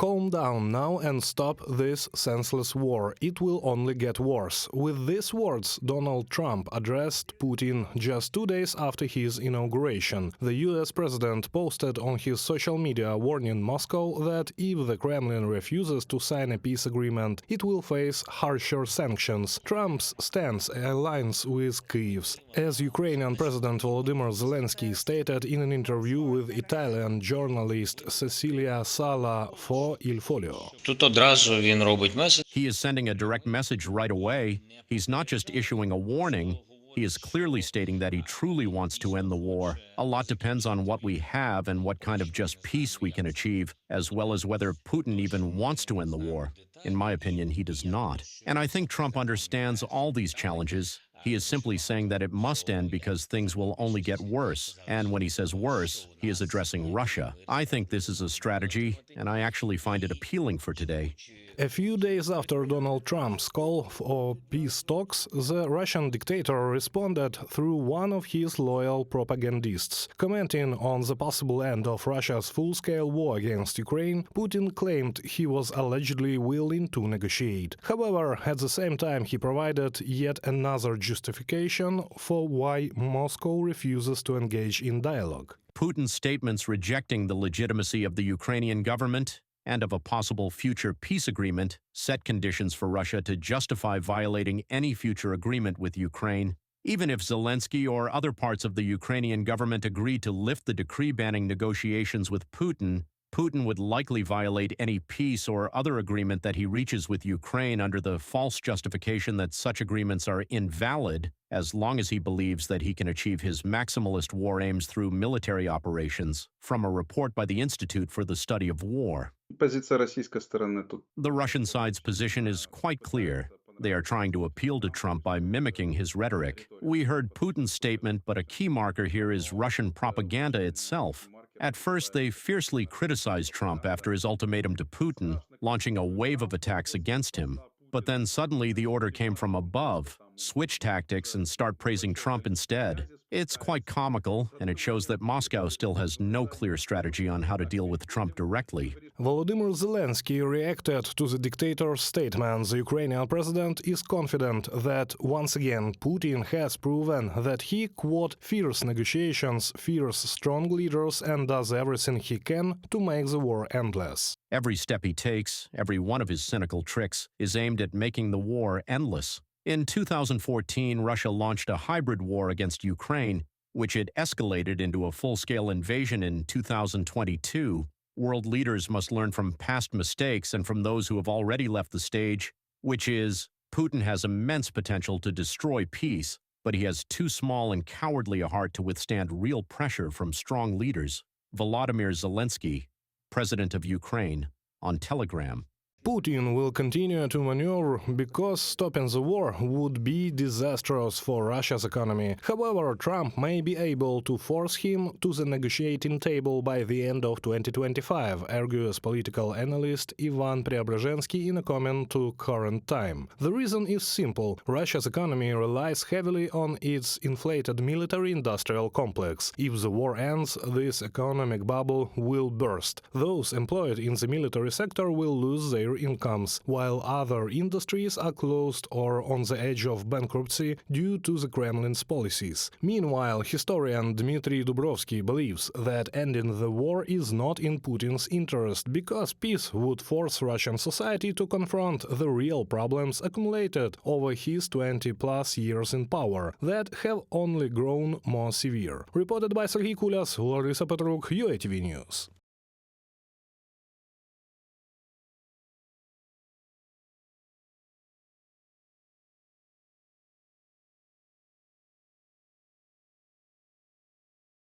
calm down now and stop this senseless war. It will only get worse." With these words, Donald Trump addressed Putin just 2 days after his inauguration. The US president posted on his social media warning Moscow that if the Kremlin refuses to sign a peace agreement, it will face harsher sanctions. Trump's stance aligns with Kyiv's. As Ukrainian President Volodymyr Zelenskyy stated in an interview with Italian journalist Cecilia Sala for Il Foglio. He is sending a direct message right away. He's not just issuing a warning. He is clearly stating that he truly wants to end the war. A lot depends on what we have and what kind of just peace we can achieve, as well as whether Putin even wants to end the war. In my opinion, he does not. And I think Trump understands all these challenges. He is simply saying that it must end because things will only get worse. And when he says worse, he is addressing Russia. I think this is a strategy, and I actually find it appealing for today. A few days after Donald Trump's call for peace talks, the Russian dictator responded through one of his loyal propagandists. Commenting on the possible end of Russia's full-scale war against Ukraine, Putin claimed he was allegedly willing to negotiate. However, at the same time, he provided yet another justification for why Moscow refuses to engage in dialogue. Putin's statements rejecting the legitimacy of the Ukrainian government and of a possible future peace agreement set conditions for Russia to justify violating any future agreement with Ukraine. Even if Zelenskyy or other parts of the Ukrainian government agreed to lift the decree banning negotiations with Putin, Putin would likely violate any peace or other agreement that he reaches with Ukraine under the false justification that such agreements are invalid as long as he believes that he can achieve his maximalist war aims through military operations, from a report by the Institute for the Study of War. The Russian side's position is quite clear. They are trying to appeal to Trump by mimicking his rhetoric. We heard Putin's statement, but a key marker here is Russian propaganda itself. At first, they fiercely criticized Trump after his ultimatum to Putin, launching a wave of attacks against him. But then suddenly the order came from above: switch tactics and start praising Trump instead. It's quite comical, and it shows that Moscow still has no clear strategy on how to deal with Trump directly. Volodymyr Zelenskyy reacted to the dictator's statement. The Ukrainian president is confident that, once again, Putin has proven that he, quote, fears negotiations, fears strong leaders, and does everything he can to make the war endless. Every step he takes, every one of his cynical tricks, is aimed at making the war endless. In 2014, Russia launched a hybrid war against Ukraine, which had escalated into a full-scale invasion in 2022. World leaders must learn from past mistakes and from those who have already left the stage, which is, Putin has immense potential to destroy peace, but he has too small and cowardly a heart to withstand real pressure from strong leaders. Volodymyr Zelenskyy, President of Ukraine, on Telegram. Putin will continue to maneuver because stopping the war would be disastrous for Russia's economy. However, Trump may be able to force him to the negotiating table by the end of 2025, argues political analyst Ivan Preobrazhensky in a comment to Current Time. The reason is simple. Russia's economy relies heavily on its inflated military-industrial complex. If the war ends, this economic bubble will burst. Those employed in the military sector will lose their incomes, while other industries are closed or on the edge of bankruptcy due to the Kremlin's policies. Meanwhile, historian Dmitry Dubrovsky believes that ending the war is not in Putin's interest because peace would force Russian society to confront the real problems accumulated over his 20-plus years in power that have only grown more severe. Reported by Serhiy Kulias, Larissa Petruk, UATV News.